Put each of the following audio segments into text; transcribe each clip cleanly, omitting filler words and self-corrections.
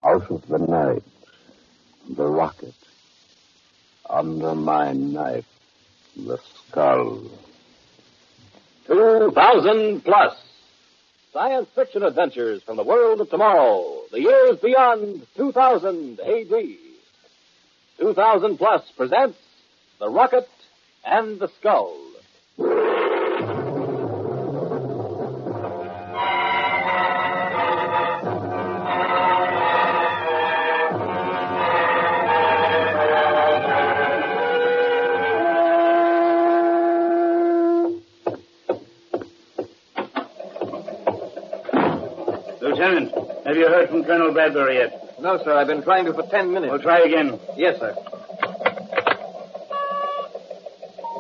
Out of the night, the rocket. Under my knife, the skull. 2000 plus. Science fiction adventures from the world of tomorrow. The years beyond 2000 AD. 2000 plus presents The Rocket and the Skull. Lieutenant, have you heard from Colonel Bradbury yet? No, sir. I've been trying to for 10 minutes. We'll try again. Yes, sir.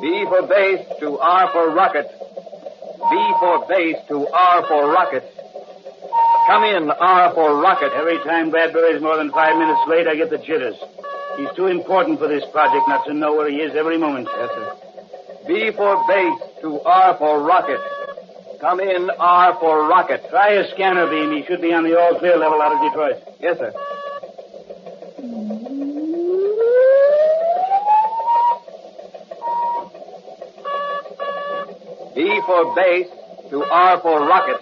B for base to R for rocket. B for base to R for rocket. Come in, R for rocket. Every time Bradbury's more than 5 minutes late, I get the jitters. He's too important for this project not to know where he is every moment. Yes, sir. B for base to R for rocket. Come in, R for rocket. Try a scanner beam. He should be on the all-clear level out of Detroit. Yes, sir. B for base to R for rocket.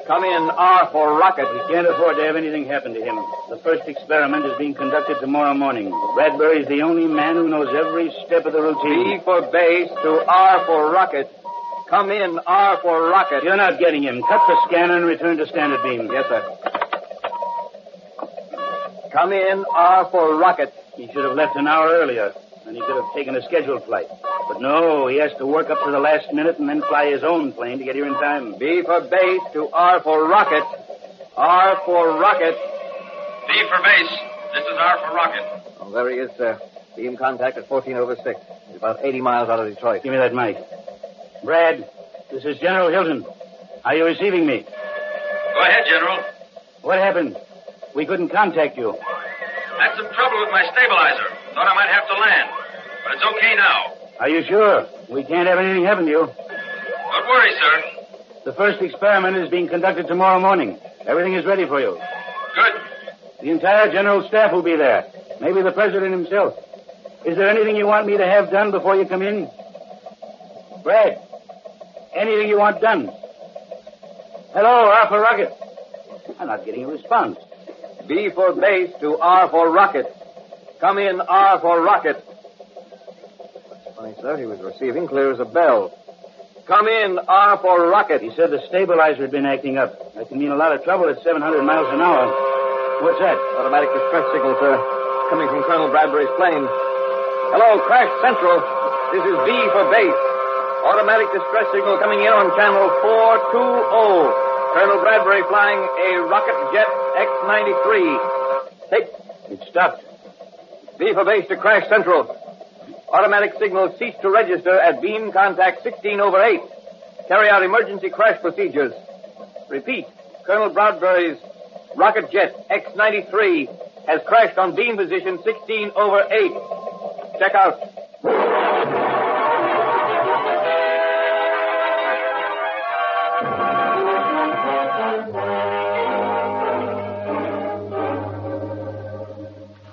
Come in, R for rocket. We can't afford to have anything happen to him. The first experiment is being conducted tomorrow morning. Bradbury's the only man who knows every step of the routine. B for base to R for rocket. Come in, R for rocket. You're not getting him. Cut the scanner and return to standard beam. Yes, sir. Come in, R for rocket. He should have left an hour earlier, and he could have taken a scheduled flight. But no, he has to work up to the last minute and then fly his own plane to get here in time. B for base to R for rocket. R for rocket. B for base. This is R for rocket. Oh, there he is, sir. Beam contact at 14/6. He's about 80 miles out of Detroit. Give me that mic. Brad, this is General Hilton. Are you receiving me? Go ahead, General. What happened? We couldn't contact you. Had some trouble with my stabilizer. Thought I might have to land. But it's okay now. Are you sure? We can't have anything happen to you. Don't worry, sir. The first experiment is being conducted tomorrow morning. Everything is ready for you. Good. The entire general staff will be there. Maybe the president himself. Is there anything you want me to have done before you come in? Brad, anything you want done? Hello, R for rocket. I'm not getting a response. B for base to R for rocket. Come in, R for rocket. That's funny, sir. He was receiving clear as a bell. Come in, R for rocket. He said the stabilizer had been acting up. That can mean a lot of trouble at 700 miles an hour. What's that? Automatic distress signal, sir. Coming from Colonel Bradbury's plane. Hello, Crash Central. This is B for base. Automatic distress signal coming in on channel 420. Colonel Bradbury flying a rocket jet X-93. Take. It stopped. B for base to Crash Central. Automatic signal ceased to register at beam contact 16/8. Carry out emergency crash procedures. Repeat. Colonel Bradbury's rocket jet X-93 has crashed on beam position 16/8. Check out.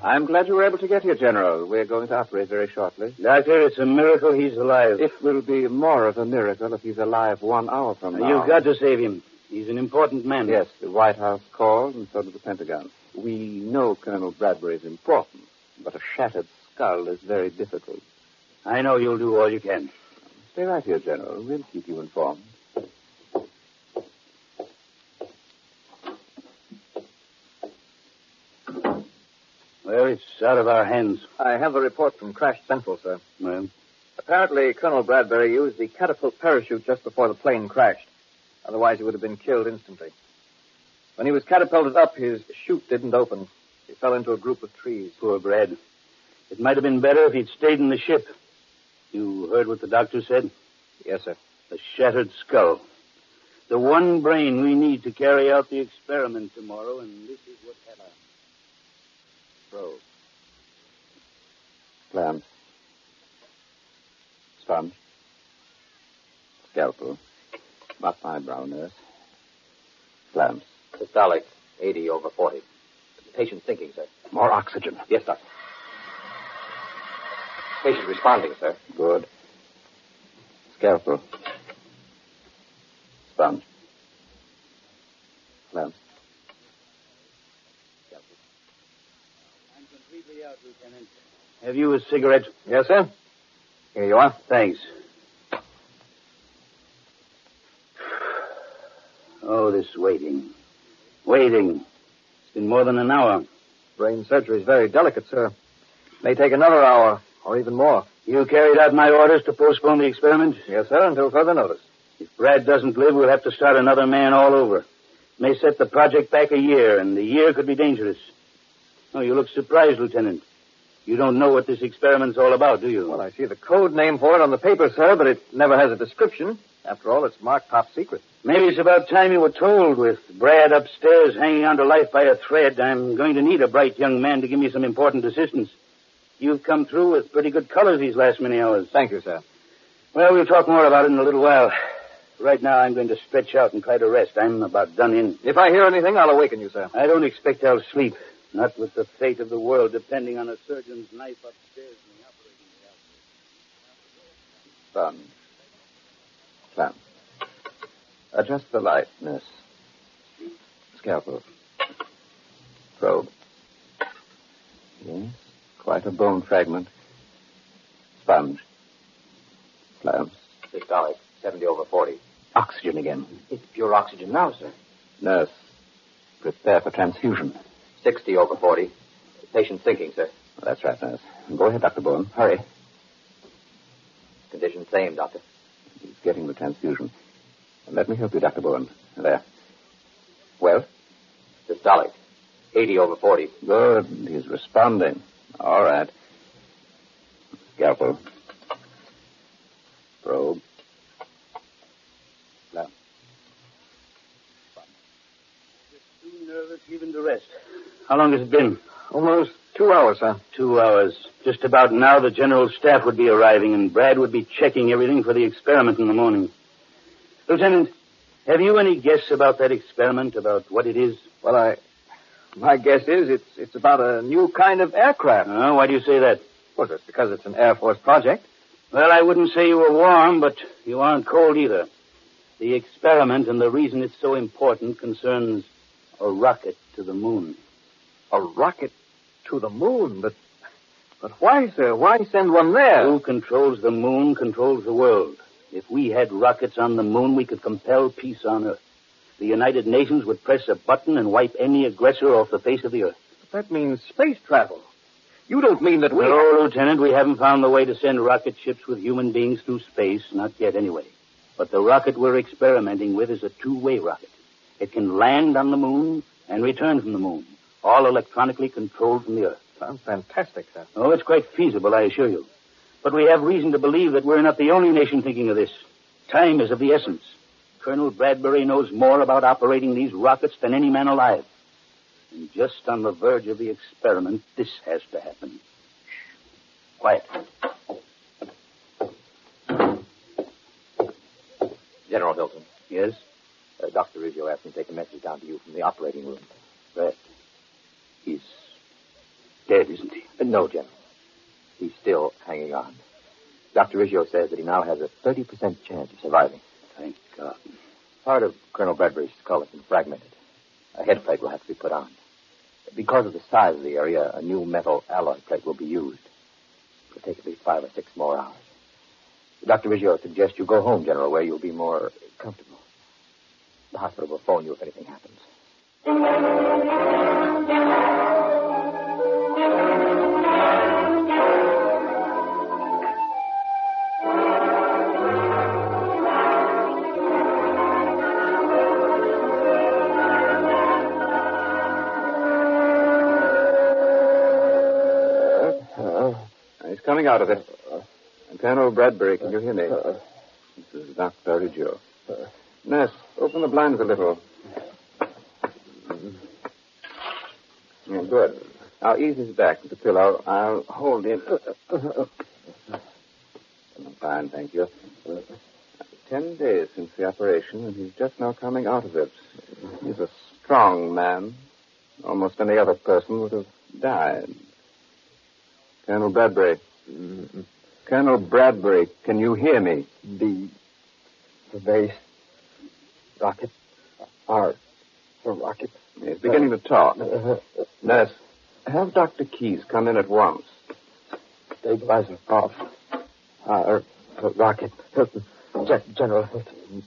I'm glad you were able to get here, General. We're going to operate very shortly. Doctor, it's a miracle he's alive. It will be more of a miracle if he's alive 1 hour from now. You've got to save him. He's an important man. Yes, the White House called, and so did the Pentagon. We know Colonel Bradbury is important, but a shattered skull is very difficult. I know you'll do all you can. Stay right here, General. We'll keep you informed. Well, it's out of our hands. I have a report from Crash Central, sir. Well? Apparently, Colonel Bradbury used the catapult parachute just before the plane crashed. Otherwise, he would have been killed instantly. When he was catapulted up, his chute didn't open. He fell into a group of trees. Poor Brad. It might have been better if he'd stayed in the ship. You heard what the doctor said? Yes, sir. A shattered skull. The one brain we need to carry out the experiment tomorrow, and this is what happened. Probe. Clamp. Sponge. Scalpel. Rough eyebrow, nurse. Clamps. Systolic, 80/40. Patient thinking, sir. More oxygen. Yes, Doctor. Patient responding, sir. Good. Scalpel. Sponge. Lamp. I'm completely out, Lieutenant. Have you a cigarette? Yes, sir. Here you are. Thanks. Oh, this waiting. Waiting. It's been more than an hour. Brain surgery is very delicate, sir. May take another hour, or even more. You carried out my orders to postpone the experiment? Yes, sir, until further notice. If Brad doesn't live, we'll have to start another man all over. May set the project back a year, and the year could be dangerous. Oh, you look surprised, Lieutenant. You don't know what this experiment's all about, do you? Well, I see the code name for it on the paper, sir, but it never has a description. After all, it's marked top secret. Maybe it's about time you were told. With Brad upstairs hanging on to life by a thread, I'm going to need a bright young man to give me some important assistance. You've come through with pretty good colors these last many hours. Thank you, sir. Well, we'll talk more about it in a little while. Right now, I'm going to stretch out and try to rest. I'm about done in. If I hear anything, I'll awaken you, sir. I don't expect I'll sleep. Not with the fate of the world depending on a surgeon's knife upstairs in the operating Sponge. Clamp. Adjust the light, nurse. Scalpel. Probe. Yes, quite a bone fragment. Sponge. Clamps. Systolic, 70/40. Oxygen again. It's pure oxygen now, sir. Nurse, prepare for transfusion. 60/40. Patient thinking, sir. That's right, nurse. Go ahead, Dr. Bowen. Hurry. Condition same, Doctor. He's getting the transfusion. Let me help you, Dr. Bowen. There. Well? Systolic, 80/40. Good. He's responding. All right. Scalpel. Probe. Clamp. Too nervous even to rest. How long has it been? Almost 2 hours, sir. 2 hours. Just about now, the general staff would be arriving, and Brad would be checking everything for the experiment in the morning. Lieutenant, have you any guess about that experiment, about what it is? Well, my guess is it's about a new kind of aircraft. Oh, why do you say that? Well, just because it's an Air Force project. Well, I wouldn't say you were warm, but you aren't cold either. The experiment and the reason it's so important concerns a rocket to the moon. A rocket to the moon? But why, sir? Why send one there? Who controls the moon controls the world. If we had rockets on the moon, we could compel peace on Earth. The United Nations would press a button and wipe any aggressor off the face of the Earth. But that means space travel. You don't mean that we... No, Lieutenant, we haven't found the way to send rocket ships with human beings through space, not yet anyway. But the rocket we're experimenting with is a two-way rocket. It can land on the moon and return from the moon, all electronically controlled from the Earth. Sounds fantastic, sir. Oh, it's quite feasible, I assure you. But we have reason to believe that we're not the only nation thinking of this. Time is of the essence. Colonel Bradbury knows more about operating these rockets than any man alive. And just on the verge of the experiment, this has to happen. Shh. Quiet. General Hilton. Yes? Dr. Riggio asked me to take a message down to you from the operating room. Brad. He's dead, isn't he? No, General. He's still hanging on. Dr. Riggio says that he now has a 30% chance of surviving. Thank God. Part of Colonel Bradbury's skull has been fragmented. A head plate will have to be put on. Because of the size of the area, a new metal alloy plate will be used. It'll take at least 5 or 6 more hours. Dr. Riggio suggests you go home, General, where you'll be more comfortable. The hospital will phone you if anything happens. He's coming out of it. Colonel Bradbury, can you hear me? This is Dr. Riggio. Nurse, open the blinds a little. Yeah, good. Now ease his back with the pillow. I'll hold him. I'm fine, thank you. 10 days since the operation, and he's just now coming out of it. He's a strong man, Almost any other person would have died. Colonel Bradbury. Mm-hmm. Colonel Bradbury, can you hear me? The base rocket are for rocket. He's beginning to talk. Nurse, have Dr. Keyes come in at once. Stabilizer off. Rocket. General Hilton.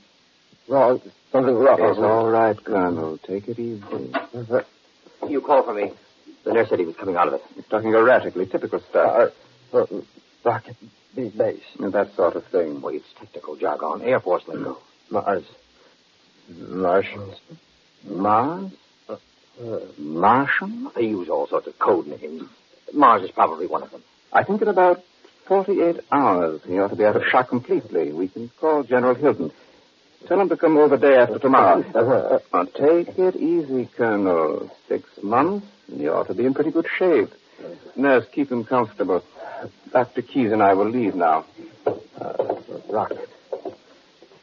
Wrong. Something wrong. It's all right, Colonel. Take it easy. You called for me. The nurse said he was coming out of it. He's talking erratically. Typical stuff. Rocket base. That sort of thing. Well, it's technical jargon. Air Force lingo. Mars. Martians. Mars? Martian? They use all sorts of code names. Mars is probably one of them. I think in about 48 hours he ought to be out of shock completely. We can call General Hilton. Tell him to come over day after tomorrow. Now, take it easy, Colonel. 6 months, and you ought to be in pretty good shape. Nurse, keep him comfortable. Dr. Keyes and I will leave now. Rocket.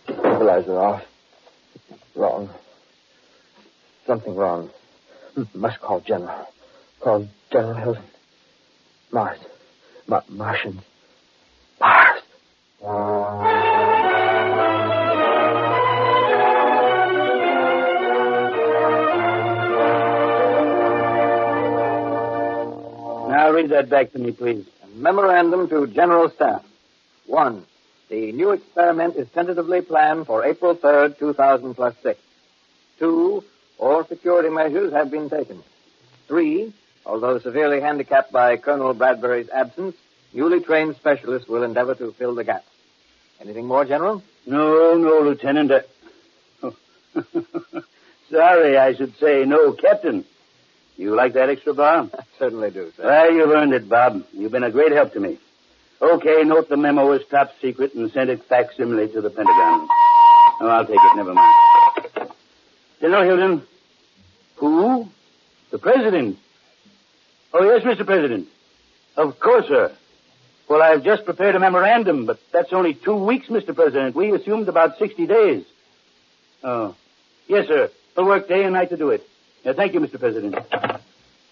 Stabilizer off. Wrong. Something wrong. Must call General. Call General Hilton. Mars. Martians. Mars. Now read that back to me, please. Memorandum to General Staff. 1. The new experiment is tentatively planned for April 3rd, 2000 plus 6. 2. All security measures have been taken. 3. Although severely handicapped by Colonel Bradbury's absence, newly trained specialists will endeavor to fill the gaps. Anything more, General? No, Lieutenant. Sorry, I should say no, Captain. You like that extra bar? I certainly do, sir. Well, you've earned it, Bob. You've been a great help to me. Okay, note the memo is top secret and send it facsimile to the Pentagon. Oh, I'll take it. Never mind. General Hilton. Who? The President. Oh, yes, Mr. President. Of course, sir. Well, I've just prepared a memorandum, but that's only 2 weeks, Mr. President. We assumed about 60 days. Oh. Yes, sir. We'll work day and night to do it. Thank you, Mr. President.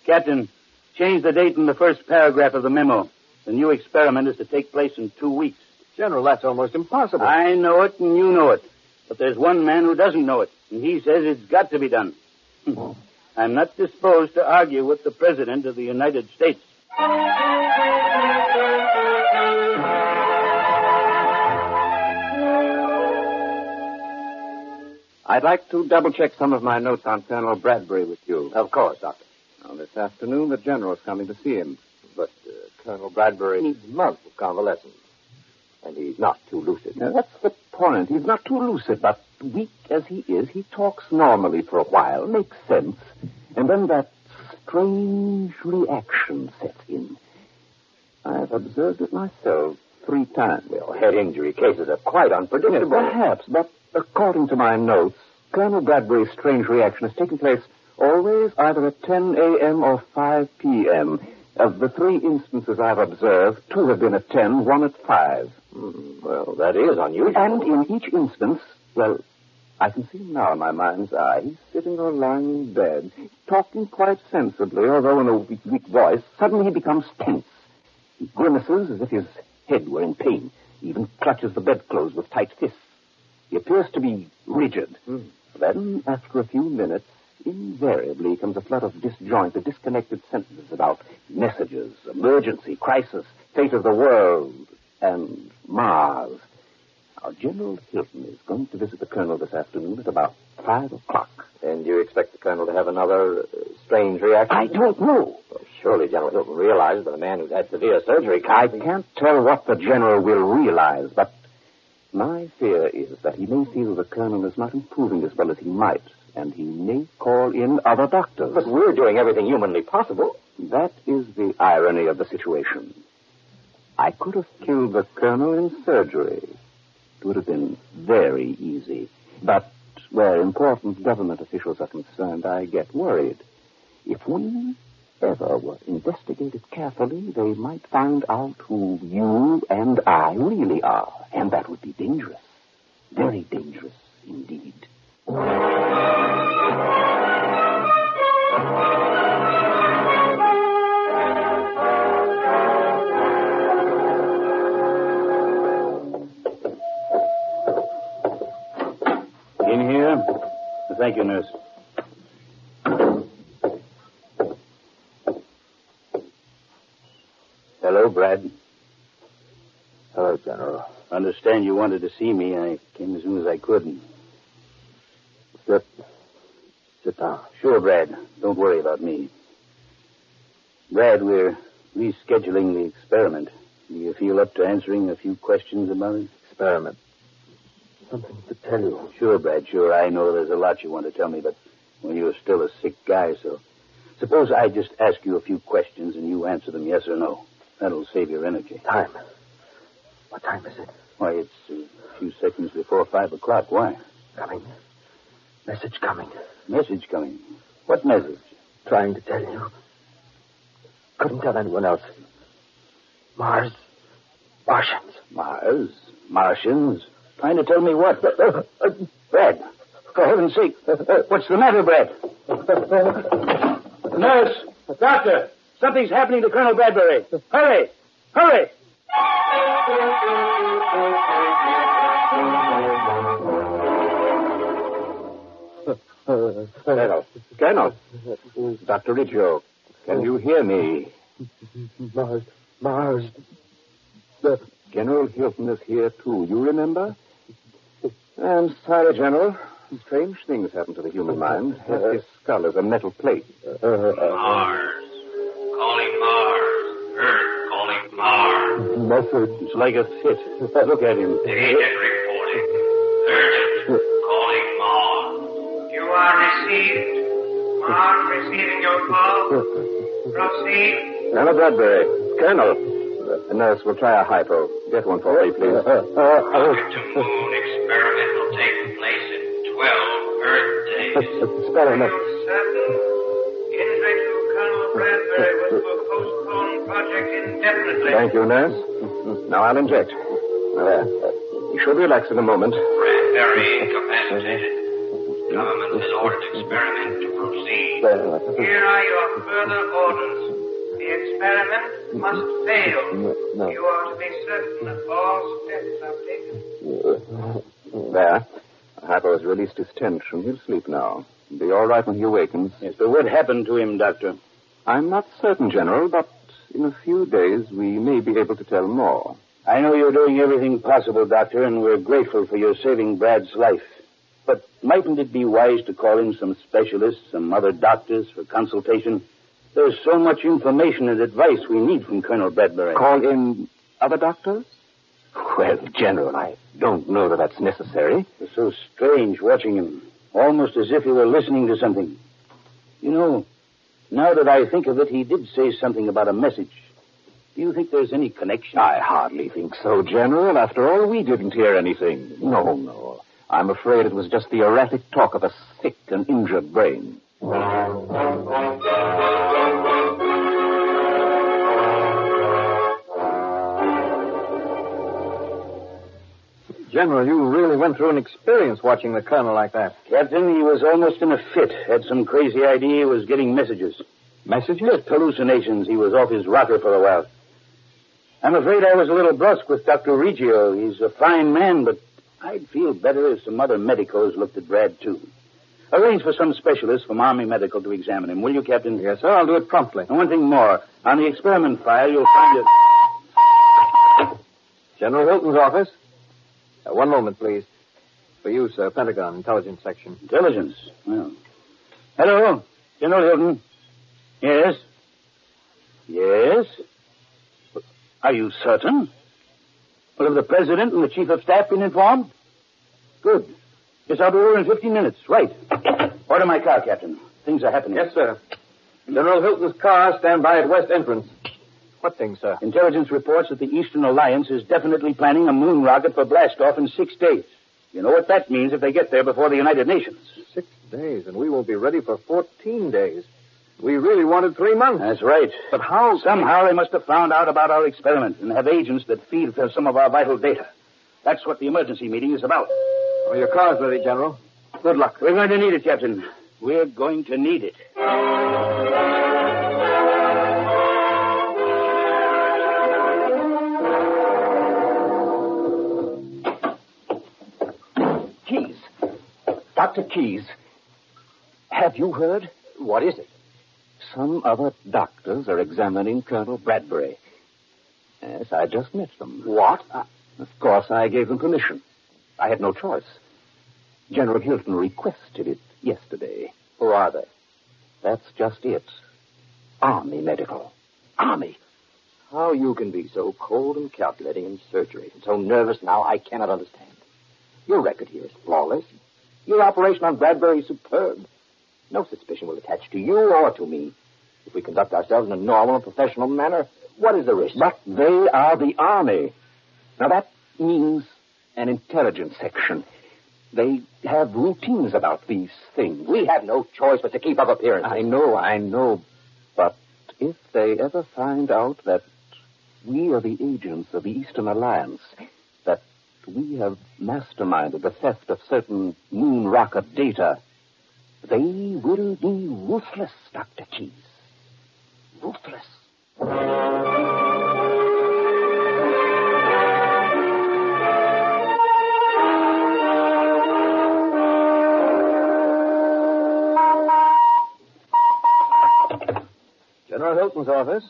Captain, change the date in the first paragraph of the memo. The new experiment is to take place in 2 weeks. General, that's almost impossible. I know it and you know it. But there's one man who doesn't know it, and he says it's got to be done. I'm not disposed to argue with the President of the United States. I'd like to double-check some of my notes on Colonel Bradbury with you. Of course, Doctor. Now, this afternoon, the General's coming to see him. But Colonel Bradbury needs months of convalescence. And he's not too lucid. Now, that's the point. He's not too lucid, but weak as he is, he talks normally for a while, makes sense, and then that strange reaction sets in. I've observed it myself 3 times. Well, head injury cases are quite unpredictable. Perhaps, but according to my notes, Colonel Bradbury's strange reaction has taken place always either at 10 a.m. or 5 p.m. Of the 3 instances I've observed, 2 have been at 10, 1 at 5. Well, that is unusual. And in each instance, well, I can see him now in my mind's eye. He's sitting or lying in bed, talking quite sensibly, although in a weak voice. Suddenly he becomes tense. He grimaces as if his head were in pain. He even clutches the bedclothes with tight fists. He appears to be rigid. Then, after a few minutes, invariably comes a flood of disjointed, disconnected sentences about messages, emergency, crisis, fate of the world, and Mars. Now, General Hilton is going to visit the Colonel this afternoon at about 5 o'clock. And you expect the Colonel to have another strange reaction? I don't know. Well, surely General Hilton realizes that a man who's had severe surgery can't I can't tell what the General will realize, but my fear is that he may feel the Colonel is not improving as well as he might, and he may call in other doctors. But we're doing everything humanly possible. That is the irony of the situation. I could have killed the Colonel in surgery. It would have been very easy. But where important government officials are concerned, I get worried. If we ever were investigated carefully, they might find out who you and I really are. And that would be dangerous. Very dangerous indeed. you, nurse. Hello, Brad. Hello, General. Understand you wanted to see me. I came as soon as I could. Sit down. Sure, Brad. Don't worry about me. Brad, we're rescheduling the experiment. Do you feel up to answering a few questions about it? Experiment. Something to tell you. Sure, Brad, sure. I know there's a lot you want to tell me, but well, you're still a sick guy, so suppose I just ask you a few questions and you answer them yes or no. That'll save your energy. Time. What time is it? Why, it's a few seconds before 5 o'clock. Why? Coming. Message coming. Message coming. What message? Trying to tell you. Couldn't tell anyone else. Mars. Martians. Mars? Martians? Trying to tell me what? Brad, for heaven's sake, what's the matter, Brad? Nurse! Doctor! Something's happening to Colonel Bradbury. Hurry! Hurry! Colonel. Dr. Riggio, can you hear me? Mars. General Hilton is here, too. You remember? I'm sorry, General. Strange things happen to the human mind. His skull is a metal plate. Mars. Calling Mars. Earth calling Mars. Message. It's like a fit. Look at him. Agent reporting. Urgent. Calling Mars. You are received. Mars receiving your call. Proceed. Colonel Bradbury. Colonel. The nurse will try a hypo. Get one for me, please. Rocket to moon experiment will take place in 12 Earth days. Experiment. You're certain? Injury to Colonel Bradbury was to a postponed project indefinitely. Thank you, nurse. Now I'll inject. There. You should relax in a moment. Bradbury incapacitated. Government has ordered experiment to proceed. Here are your further orders. The experiment must fail. No. You are to be certain that all steps are taken. There. Hypo has released his tension. He'll sleep now. He'll be all right when he awakens. Yes, but what happened to him, Doctor? I'm not certain, General, but in a few days we may be able to tell more. I know you're doing everything possible, Doctor, and we're grateful for your saving Brad's life. But mightn't it be wise to call in some specialists, some other doctors for consultation? There's so much information and advice we need from Colonel Bradbury. Call in other doctors? Well, General, I don't know that that's necessary. It was so strange watching him, almost as if he were listening to something. You know, now that I think of it, he did say something about a message. Do you think there's any connection? I hardly think so, General. After all, we didn't hear anything. No. I'm afraid it was just the erratic talk of a sick and injured brain. General, you really went through an experience watching the colonel like that. Captain, he was almost in a fit. Had some crazy idea he was getting messages. Messages? Just hallucinations. He was off his rocker for a while. I'm afraid I was a little brusque with Dr. Riggio. He's a fine man, but I'd feel better if some other medicos looked at Brad, too. Arrange for some specialist from Army Medical to examine him, will you, Captain? Yes, sir. I'll do it promptly. And one thing more. On the experiment file, you'll find it. General Hilton's office. One moment, please. For you, sir. Pentagon, Intelligence Section. Intelligence? Well. Hello, General Hilton. Yes? Yes? Are you certain? Well, have the President and the Chief of Staff been informed? Good. Yes, I'll be over in 15 minutes. Right. Order my car, Captain. Things are happening. Yes, sir. General Hilton's car, stand by at west entrance. What thing, sir? Intelligence reports that the Eastern Alliance is definitely planning a moon rocket for blastoff in 6 days. You know what that means if they get there before the United Nations. 6 days, and we won't be ready for 14 days. We really wanted 3 months. That's right. But how? Somehow they must have found out about our experiment and have agents that feed for some of our vital data. That's what the emergency meeting is about. Well, your car's ready, General. Good luck. We're going to need it, Captain. We're going to need it. Keys. Dr. Keys. Have you heard? What is it? Some other doctors are examining Colonel Bradbury. Yes, I just met them. What? Of course, I gave them permission. I had no choice. General Hilton requested it yesterday. Who are they? That's just it. Army medical. Army. How you can be so cold and calculating in surgery and so nervous now, I cannot understand. Your record here is flawless. Your operation on Bradbury is superb. No suspicion will attach to you or to me. If we conduct ourselves in a normal and professional manner, what is the risk? But they are the Army. Now, that means an intelligence section. They have routines about these things. We have no choice but to keep up appearances. I know. But if they ever find out that we are the agents of the Eastern Alliance, that we have masterminded the theft of certain moon rocket data, they will be ruthless, Dr. Keyes. Ruthless. General Hilton's office.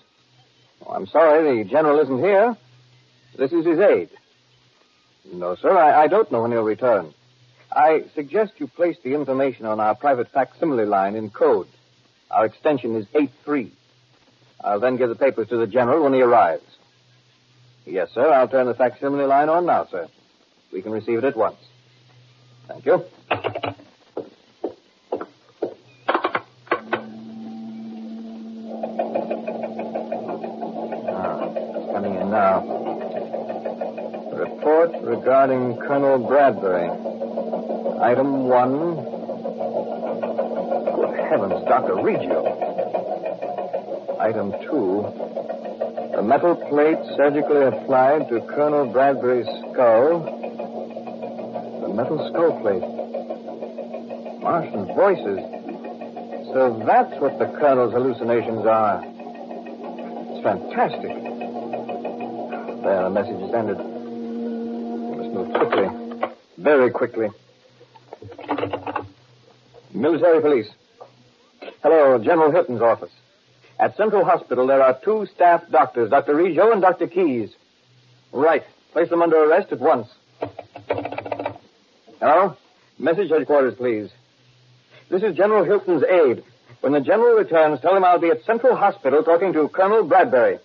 Oh, I'm sorry, the general isn't here. This is his aide. No, sir, I don't know when he'll return. I suggest you place the information on our private facsimile line in code. Our extension is 83. I'll then give the papers to the general when he arrives. Yes, sir, I'll turn the facsimile line on now, sir. We can receive it at once. Thank you. It's coming in now. Report regarding Colonel Bradbury. Item 1. Good heavens, Dr. Reggio. Item 2. The metal plate surgically applied to Colonel Bradbury's skull. The metal skull plate. Martian voices. So that's what the Colonel's hallucinations are. It's fantastic. There, the message is ended. We must move quickly. Very quickly. Military police. Hello, General Hilton's office. At Central Hospital, there are 2 staff doctors, Dr. Reggio and Dr. Keyes. Right. Place them under arrest at once. Hello? Message headquarters, please. This is General Hilton's aide. When the general returns, tell him I'll be at Central Hospital talking to Colonel Bradbury.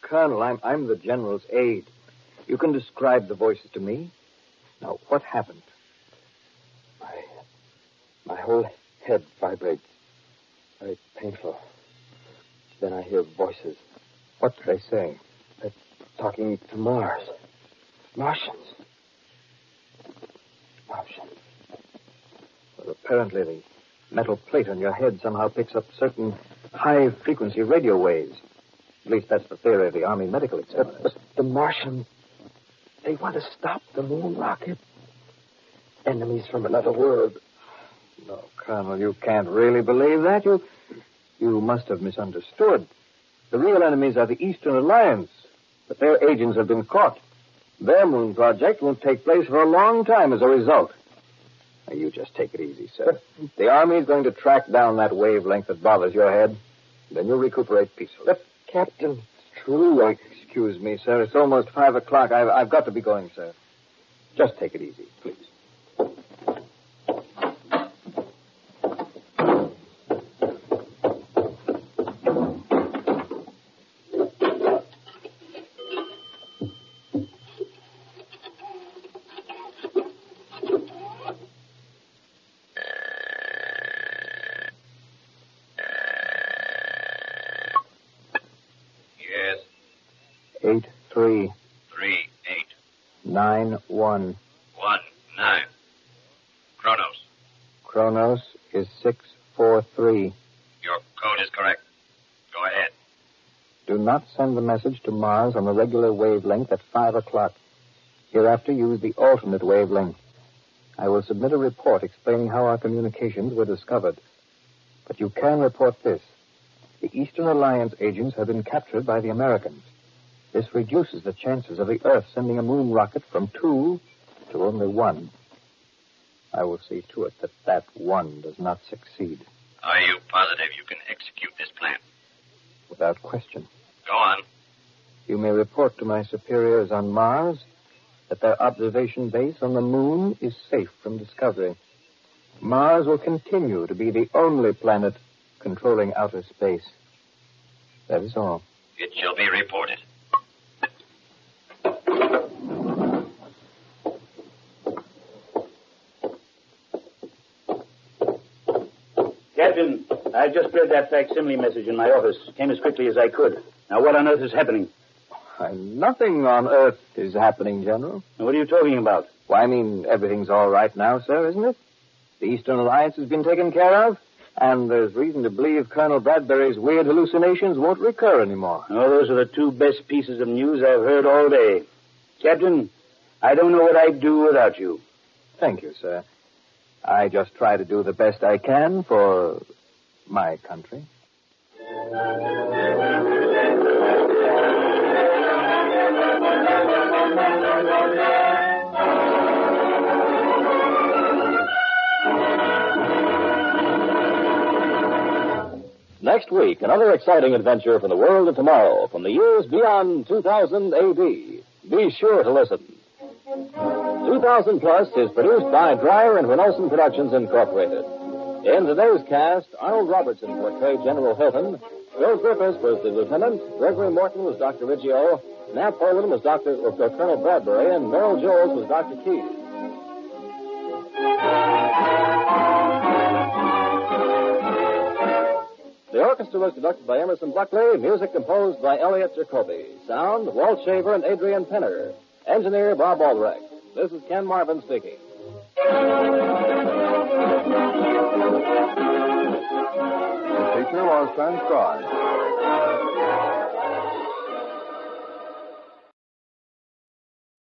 Colonel, I'm the general's aide. You can describe the voices to me. Now, what happened? My whole head vibrates. Very painful. Then I hear voices. What do they say? They're talking to Mars. Martians. Well, apparently the metal plate on your head somehow picks up certain high-frequency radio waves. At least that's the theory of the Army medical experts. But the Martians, they want to stop the moon rocket. Enemies from another world. No, Colonel, you can't really believe that. You must have misunderstood. The real enemies are the Eastern Alliance, but their agents have been caught. Their moon project won't take place for a long time as a result. Now, you just take it easy, sir. The Army is going to track down that wavelength that bothers your head. Then you'll recuperate peacefully. Captain, it's true. Excuse me, sir. It's almost 5 o'clock. I've got to be going, sir. Just take it easy, please. Yes. 83. 38. 91. 19. Kronos. Kronos is 643. Your code is correct. Go ahead. Do not send the message to Mars on the regular wavelength at 5 o'clock. Hereafter, use the alternate wavelength. I will submit a report explaining how our communications were discovered. But you can report this. The Eastern Alliance agents have been captured by the Americans. This reduces the chances of the Earth sending a moon rocket from 2 to only 1. I will see to it that 1 does not succeed. Are you positive you can execute this plan? Without question. Go on. You may report to my superiors on Mars that their observation base on the moon is safe from discovery. Mars will continue to be the only planet controlling outer space. That is all. It shall be reported. Captain, I just read that facsimile message in my office. Came as quickly as I could. Now, what on earth is happening? Nothing on Earth is happening, General. What are you talking about? Why, I mean, everything's all right now, sir, isn't it? The Eastern Alliance has been taken care of, and there's reason to believe Colonel Bradbury's weird hallucinations won't recur anymore. Oh, those are the 2 best pieces of news I've heard all day. Captain, I don't know what I'd do without you. Thank you, sir. I just try to do the best I can for my country. Next week, another exciting adventure from the world of tomorrow, from the years beyond 2000 A.D. Be sure to listen. 2000 Plus is produced by Dreyer and Renolson Productions, Incorporated. In today's cast, Arnold Robertson portrayed General Hilton, Bill Griffiths was the lieutenant, Gregory Morton was Dr. Riggio, Nat Poland was Colonel Bradbury, and Merrill Jones was Dr. Keyes. The orchestra was conducted by Emerson Buckley, music composed by Elliot Jacoby. Sound, Walt Shaver and Adrian Penner. Engineer, Bob Aldrich. This is Ken Marvin speaking. The feature was transcribed.